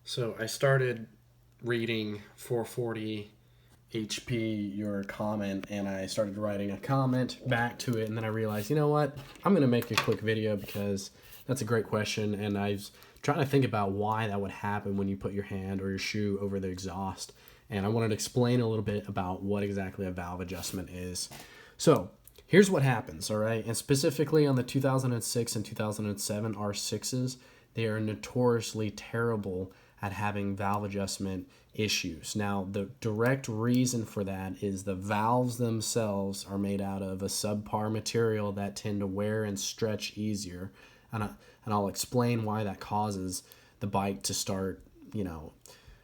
So I started reading 440 HP your comment, and I started writing a comment back to it, and then I realized, you know what? I'm going to make a quick video because that's a great question, and I was trying to think about why that would happen when you put your hand or your shoe over the exhaust, and I wanted to explain a little bit about what exactly a valve adjustment is. So here's what happens, all right? And specifically on the 2006 and 2007 R6s, they are notoriously terrible at having valve adjustment issues. Now, the direct reason for that is the valves themselves are made out of a subpar material that tend to wear and stretch easier. And I'll explain why that causes the bike to start,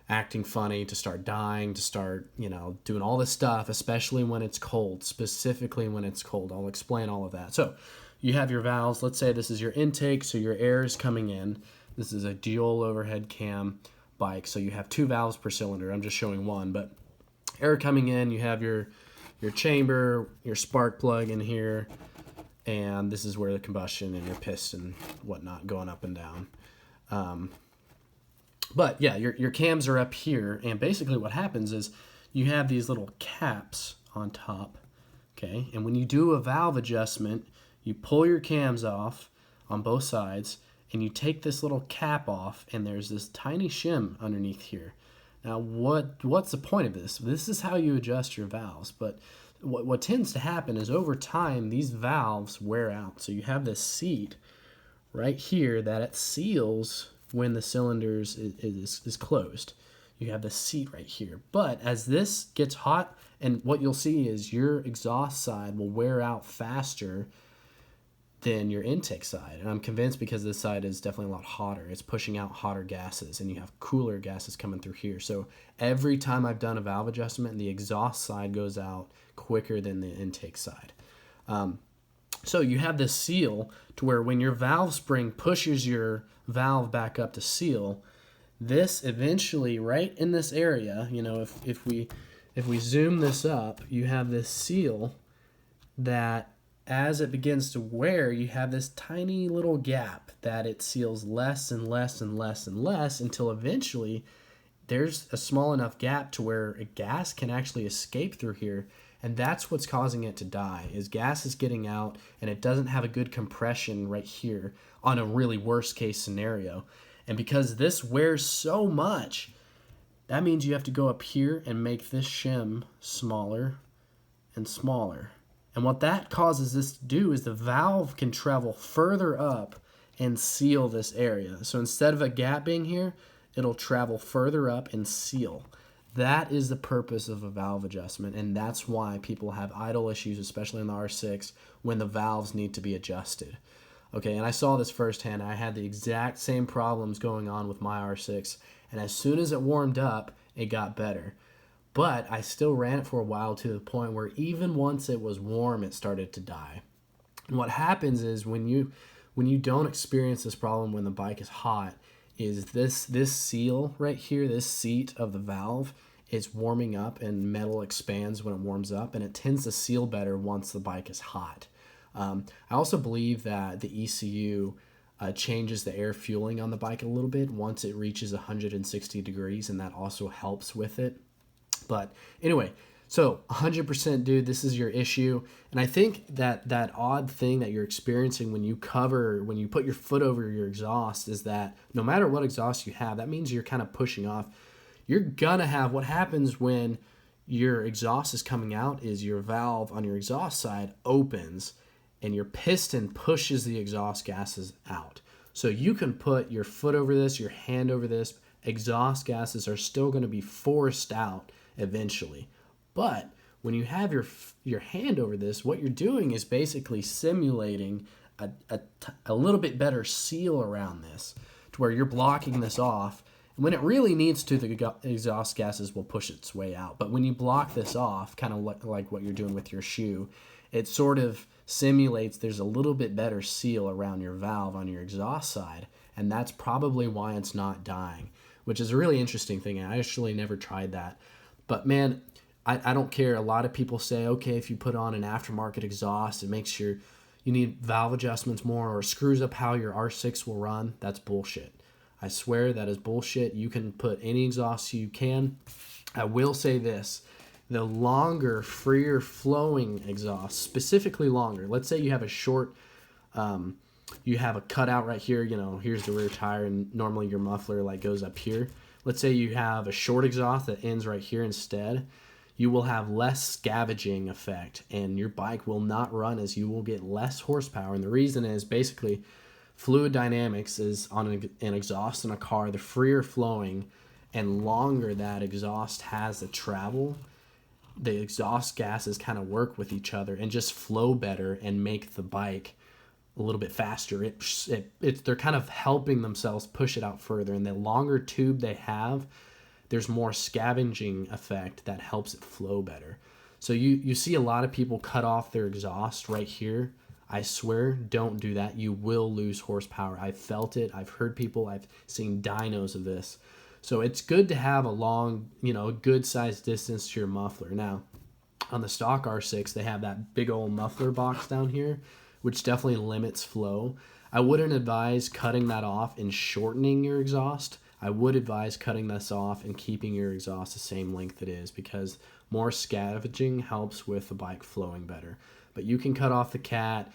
acting funny, to start dying, to start, doing all this stuff, especially when it's cold, specifically when it's cold. I'll explain all of that. So you have your valves. Let's say this is your intake, so your air is coming in. This is a dual overhead cam bike, so you have two valves per cylinder. I'm just showing one, but air coming in, you have your chamber, your spark plug in here, and this is where the combustion and your piston, whatnot, going up and down. But yeah, your cams are up here, and basically what happens is you have these little caps on top, okay? And when you do a valve adjustment, you pull your cams off on both sides, and you take this little cap off, and there's this tiny shim underneath here. Now, what's the point of this? This is how you adjust your valves, but what tends to happen is over time, these valves wear out. So you have this seat right here that it seals when the cylinders is closed. You have the seat right here. But as this gets hot, and what you'll see is your exhaust side will wear out faster than your intake side. And I'm convinced because this side is definitely a lot hotter. It's pushing out hotter gases, and you have cooler gases coming through here. So every time I've done a valve adjustment, the exhaust side goes out quicker than the intake side. So you have this seal to where when your valve spring pushes your valve back up to seal, this eventually, right in this area, if we zoom this up, you have this seal that as it begins to wear, you have this tiny little gap that it seals less and less and less and less until eventually there's a small enough gap to where a gas can actually escape through here. And that's what's causing it to die, is gas is getting out and it doesn't have a good compression right here on a really worst case scenario. And because this wears so much, that means you have to go up here and make this shim smaller and smaller. And what that causes this to do is the valve can travel further up and seal this area. So instead of a gap being here, it'll travel further up and seal. That is the purpose of a valve adjustment, and that's why people have idle issues, especially in the R6, when the valves need to be adjusted. Okay, and I saw this firsthand. I had the exact same problems going on with my R6, and as soon as it warmed up, it got better. But I still ran it for a while to the point where even once it was warm, it started to die. And what happens is when you don't experience this problem when the bike is hot, is this seal right here, this seat of the valve, is warming up and metal expands when it warms up, and it tends to seal better once the bike is hot. I also believe that the ECU changes the air fueling on the bike a little bit once it reaches 160 degrees, and that also helps with it. But anyway, so 100%, dude, this is your issue. And I think that odd thing that you're experiencing when you put your foot over your exhaust is that no matter what exhaust you have, that means you're kind of pushing off. You're gonna have, what happens when your exhaust is coming out is your valve on your exhaust side opens and your piston pushes the exhaust gases out. So you can put your foot over this, your hand over this, exhaust gases are still going to be forced out eventually. But when you have your hand over this, what you're doing is basically simulating a little bit better seal around this to where you're blocking this off. And when it really needs to, the exhaust gases will push its way out. But when you block this off, kind of like what you're doing with your shoe, it sort of simulates there's a little bit better seal around your valve on your exhaust side. And that's probably why it's not dying, which is a really interesting thing. I actually never tried that. But man, I don't care. A lot of people say, okay, if you put on an aftermarket exhaust, it makes you need valve adjustments more or screws up how your R6 will run. That's bullshit. I swear that is bullshit. You can put any exhaust you can. I will say this. The longer, freer flowing exhaust, specifically longer. Let's say you have a short, you have a cutout right here, you know, here's the rear tire, and normally your muffler like goes up here. Let's say you have a short exhaust that ends right here instead. You will have less scavenging effect, and your bike will not run as you will get less horsepower. And the reason is basically fluid dynamics is on an exhaust in a car. The freer flowing and longer that exhaust has to travel, the exhaust gases kind of work with each other and just flow better and make the bike a little bit faster. They're kind of helping themselves push it out further, and the longer tube they have, there's more scavenging effect that helps it flow better. So you see a lot of people cut off their exhaust right here. I swear, don't do that. You will lose horsepower. I've felt it. I've heard people. I've seen dynos of this. So it's good to have a long, you know, good sized distance to your muffler. Now, on the stock R6, they have that big old muffler box down here, which definitely limits flow. I wouldn't advise cutting that off and shortening your exhaust. I would advise cutting this off and keeping your exhaust the same length it is, because more scavenging helps with the bike flowing better. But you can cut off the cat,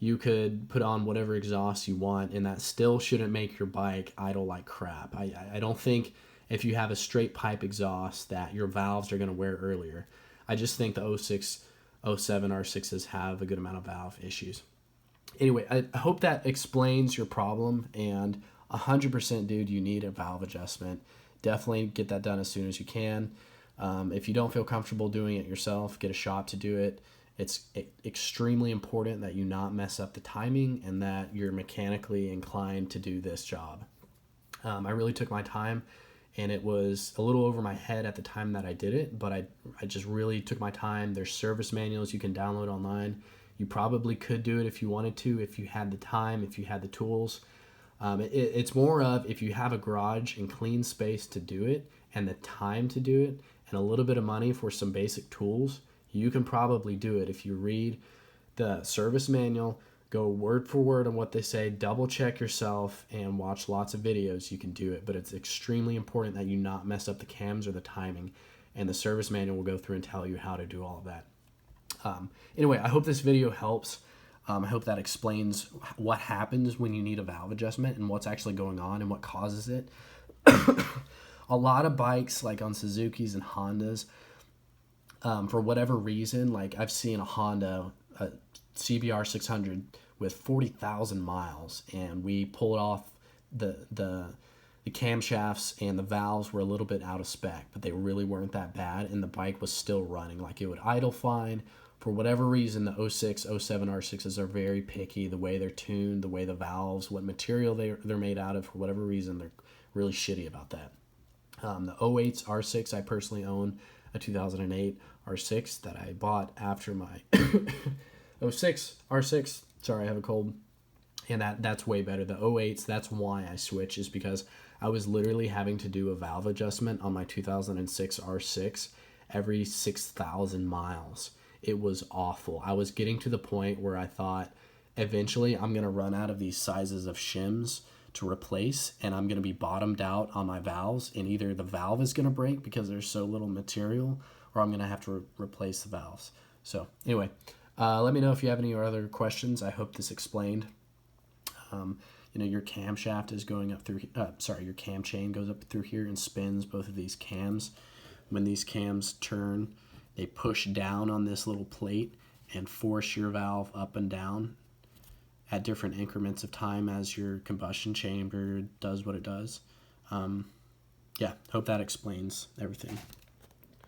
you could put on whatever exhaust you want, and that still shouldn't make your bike idle like crap. I don't think if you have a straight pipe exhaust that your valves are going to wear earlier. I just think the 06, 07 R6s have a good amount of valve issues. Anyway, I hope that explains your problem, and 100%, dude, you need a valve adjustment. Definitely get that done as soon as you can. If you don't feel comfortable doing it yourself, get a shop to do it. It's extremely important that you not mess up the timing and that you're mechanically inclined to do this job. I really took my time, and it was a little over my head at the time that I did it, but I just really took my time. There's service manuals you can download online. You probably could do it if you wanted to, if you had the time, if you had the tools. It's more of if you have a garage and clean space to do it and the time to do it and a little bit of money for some basic tools, you can probably do it. If you read the service manual, go word for word on what they say, double check yourself, and watch lots of videos, you can do it. But it's extremely important that you not mess up the cams or the timing, and the service manual will go through and tell you how to do all of that. Anyway, I hope this video helps. I hope that explains what happens when you need a valve adjustment and what's actually going on and what causes it. A lot of bikes, like on Suzuki's and Hondas, for whatever reason, like I've seen a Honda, a CBR 600 with 40,000 miles, and we pulled off the camshafts, and the valves were a little bit out of spec, but they really weren't that bad, and the bike was still running. Like, it would idle fine. For whatever reason, the 06, 07 R6s are very picky, the way they're tuned, the way the valves, what material they're made out of. For whatever reason, they're really shitty about that. The 08 R6, I personally own a 2008 R6 that I bought after my 06 R6. Sorry, I have a cold. And that's way better. The 08s, that's why I switched, is because I was literally having to do a valve adjustment on my 2006 R6 every 6,000 miles. It was awful. I was getting to the point where I thought, eventually I'm going to run out of these sizes of shims to replace, and I'm going to be bottomed out on my valves, and either the valve is going to break because there's so little material, or I'm going to have to replace the valves. So anyway, let me know if you have any other questions. I hope this explained. Your camshaft is going up through, your cam chain goes up through here and spins both of these cams. When these cams turn, they push down on this little plate and force your valve up and down at different increments of time as your combustion chamber does what it does. Hope that explains everything.